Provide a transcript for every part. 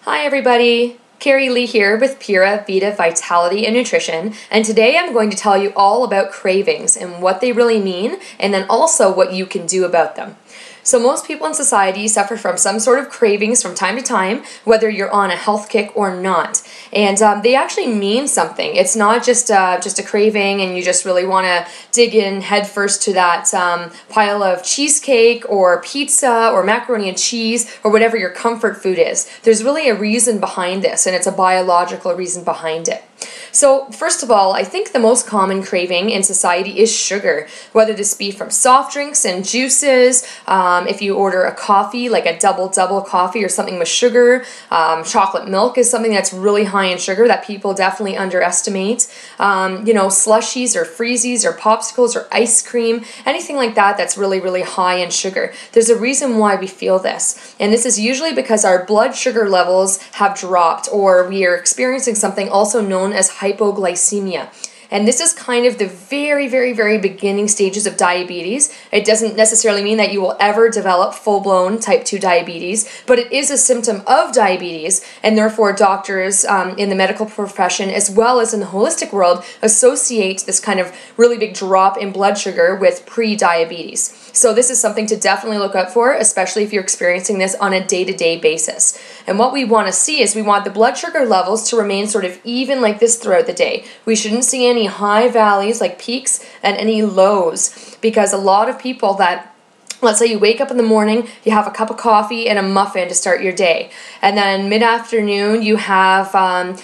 Hi everybody, Carrie Lee here with Pura Vita Vitality and Nutrition, and today I'm going to tell you all about cravings and what they really mean, and then also what you can do about them. So most people in society suffer from some sort of cravings from time to time, whether you're on a health kick or not. And they actually mean something. It's not just a craving and you just really want to dig in headfirst to that pile of cheesecake or pizza or macaroni and cheese or whatever your comfort food is. There's really a reason behind this, and it's a biological reason behind it. So first of all, I think the most common craving in society is sugar, whether this be from soft drinks and juices, if you order a coffee, like a double coffee or something with sugar. Chocolate milk is something that's really high in sugar that people definitely underestimate. Slushies or freezies or popsicles or ice cream, anything like that that's really high in sugar. There's a reason why we feel this, and this is usually because our blood sugar levels have dropped, or we are experiencing something also known as hypoglycemia. And this is kind of the very beginning stages of diabetes. It doesn't necessarily mean that you will ever develop full-blown type 2 diabetes, but it is a symptom of diabetes, and therefore doctors in the medical profession as well as in the holistic world associate this kind of really big drop in blood sugar with pre-diabetes. So this is something to definitely look out for, especially if you're experiencing this on a day-to-day basis. And what we want to see is we want the blood sugar levels to remain sort of even like this throughout the day. We shouldn't see any high valleys like peaks and any lows, because a lot of people that, let's say you wake up in the morning, you have a cup of coffee and a muffin to start your day. And then mid-afternoon you have,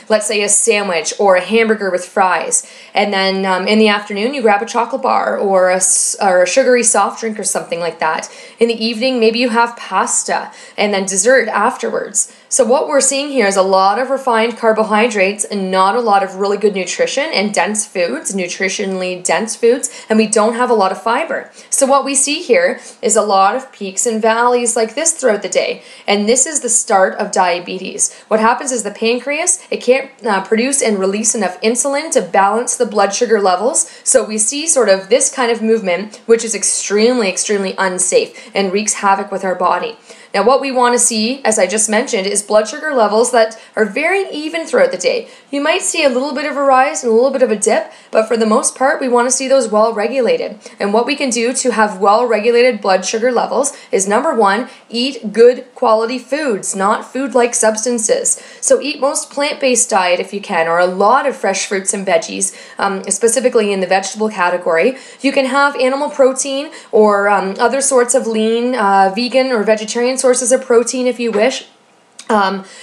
let's say, a sandwich or a hamburger with fries. And then in the afternoon you grab a chocolate bar or a sugary soft drink or something like that. In the evening maybe you have pasta and then dessert afterwards. So what we're seeing here is a lot of refined carbohydrates and not a lot of really good nutrition and dense foods, nutritionally dense foods, and we don't have a lot of fiber. So what we see here is a lot of peaks and valleys like this throughout the day, and this is the start of diabetes. What happens is the pancreas, it can't produce and release enough insulin to balance the blood sugar levels, so we see sort of this kind of movement, which is extremely unsafe and wreaks havoc with our body. Now what we want to see, as I just mentioned, is blood sugar levels that are very even throughout the day. You might see a little bit of a rise and a little bit of a dip, but for the most part we want to see those well regulated. And what we can do to have well regulated blood sugar levels is, number one, eat good quality foods, not food-like substances. So eat most plant-based diet if you can, or a lot of fresh fruits and veggies, specifically in the vegetable category. You can have animal protein or other sorts of lean, vegan or vegetarian sources of protein if you wish.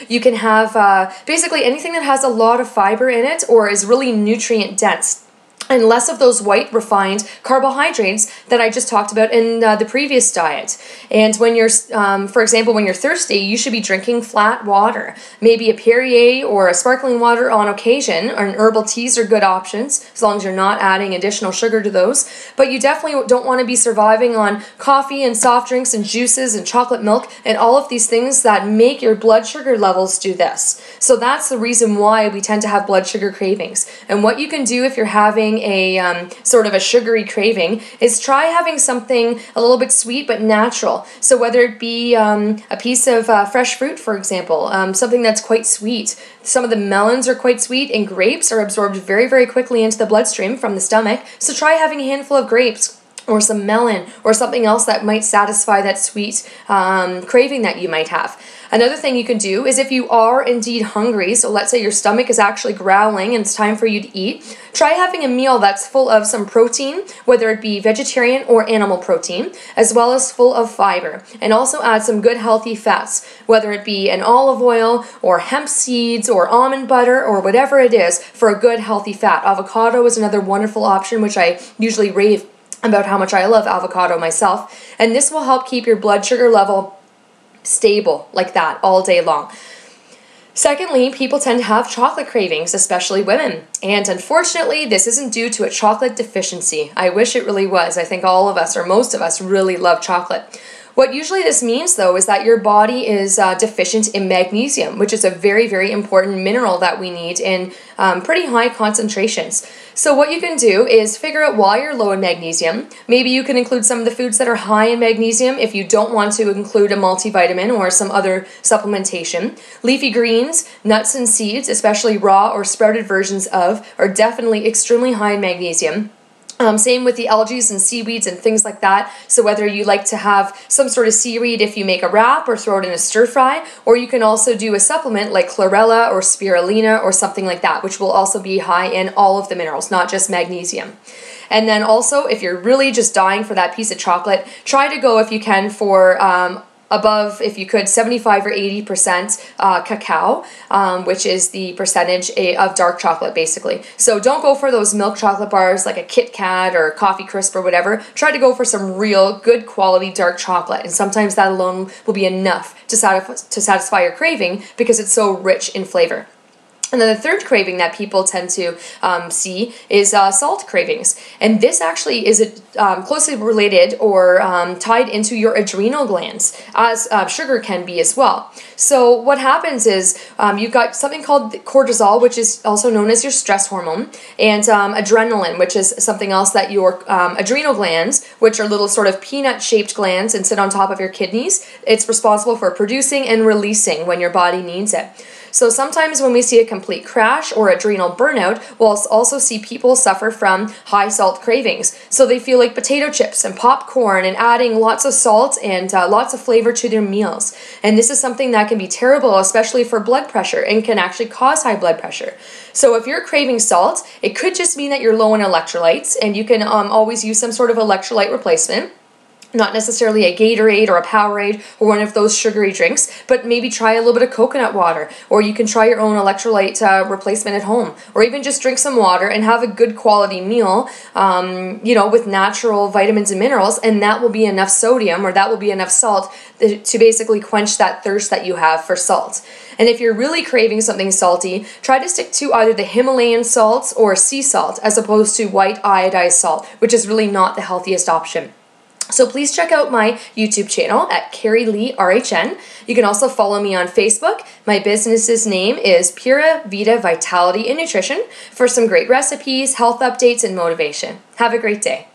You can have basically anything that has a lot of fiber in it or is really nutrient dense, and less of those white refined carbohydrates that I just talked about in the previous diet. And when you're, for example, when you're thirsty, you should be drinking flat water. Maybe a Perrier or a sparkling water on occasion, or herbal teas are good options, as long as you're not adding additional sugar to those. But you definitely don't want to be surviving on coffee and soft drinks and juices and chocolate milk and all of these things that make your blood sugar levels do this. So that's the reason why we tend to have blood sugar cravings. And what you can do if you're having a sort of a sugary craving is try having something a little bit sweet but natural. So whether it be a piece of fresh fruit, for example, something that's quite sweet. Some of the melons are quite sweet, and grapes are absorbed very quickly into the bloodstream from the stomach. So try having a handful of grapes or some melon or something else that might satisfy that sweet craving that you might have. Another thing you can do is, if you are indeed hungry, so let's say your stomach is actually growling and it's time for you to eat, try having a meal that's full of some protein, whether it be vegetarian or animal protein, as well as full of fiber. And also add some good healthy fats, whether it be an olive oil or hemp seeds or almond butter or whatever it is for a good healthy fat. Avocado is another wonderful option, which I usually rave about how much I love avocado myself. And this will help keep your blood sugar level stable like that all day long. Secondly, people tend to have chocolate cravings, especially women. And unfortunately, this isn't due to a chocolate deficiency. I wish it really was. I think all of us, or most of us, really love chocolate. What usually this means, though, is that your body is deficient in magnesium, which is a very, very important mineral that we need in pretty high concentrations. So what you can do is figure out why you're low in magnesium. Maybe you can include some of the foods that are high in magnesium if you don't want to include a multivitamin or some other supplementation. Leafy greens, nuts and seeds, especially raw or sprouted versions of, are definitely extremely high in magnesium. Same with the algae and seaweeds and things like that. So whether you like to have some sort of seaweed if you make a wrap or throw it in a stir fry, or you can also do a supplement like chlorella or spirulina or something like that, which will also be high in all of the minerals, not just magnesium. And then also, if you're really just dying for that piece of chocolate, try to go, if you can, for above, if you could, 75 or 80% cacao, which is the percentage of dark chocolate, basically. So don't go for those milk chocolate bars like a Kit Kat or Coffee Crisp or whatever. Try to go for some real good quality dark chocolate, and sometimes that alone will be enough to satisfy your craving because it's so rich in flavor. And then the third craving that people tend to see is salt cravings. And this actually is closely related or tied into your adrenal glands, as sugar can be as well. So what happens is you've got something called cortisol, which is also known as your stress hormone, and adrenaline, which is something else that your adrenal glands, which are little sort of peanut-shaped glands and sit on top of your kidneys, it's responsible for producing and releasing when your body needs it. So sometimes when we see a complete crash or adrenal burnout, we'll also see people suffer from high salt cravings. So they feel like potato chips and popcorn and adding lots of salt and lots of flavor to their meals. And this is something that can be terrible, especially for blood pressure, and can actually cause high blood pressure. So if you're craving salt, it could just mean that you're low in electrolytes, and you can always use some sort of electrolyte replacement. Not necessarily a Gatorade or a Powerade or one of those sugary drinks, but maybe try a little bit of coconut water, or you can try your own electrolyte replacement at home, or even just drink some water and have a good quality meal, with natural vitamins and minerals, and that will be enough sodium, or that will be enough salt to basically quench that thirst that you have for salt. And if you're really craving something salty, try to stick to either the Himalayan salts or sea salt as opposed to white iodized salt, which is really not the healthiest option. So please check out my YouTube channel at Carrie Lee RHN. You can also follow me on Facebook. My business's name is Pura Vida Vitality and Nutrition for some great recipes, health updates, and motivation. Have a great day.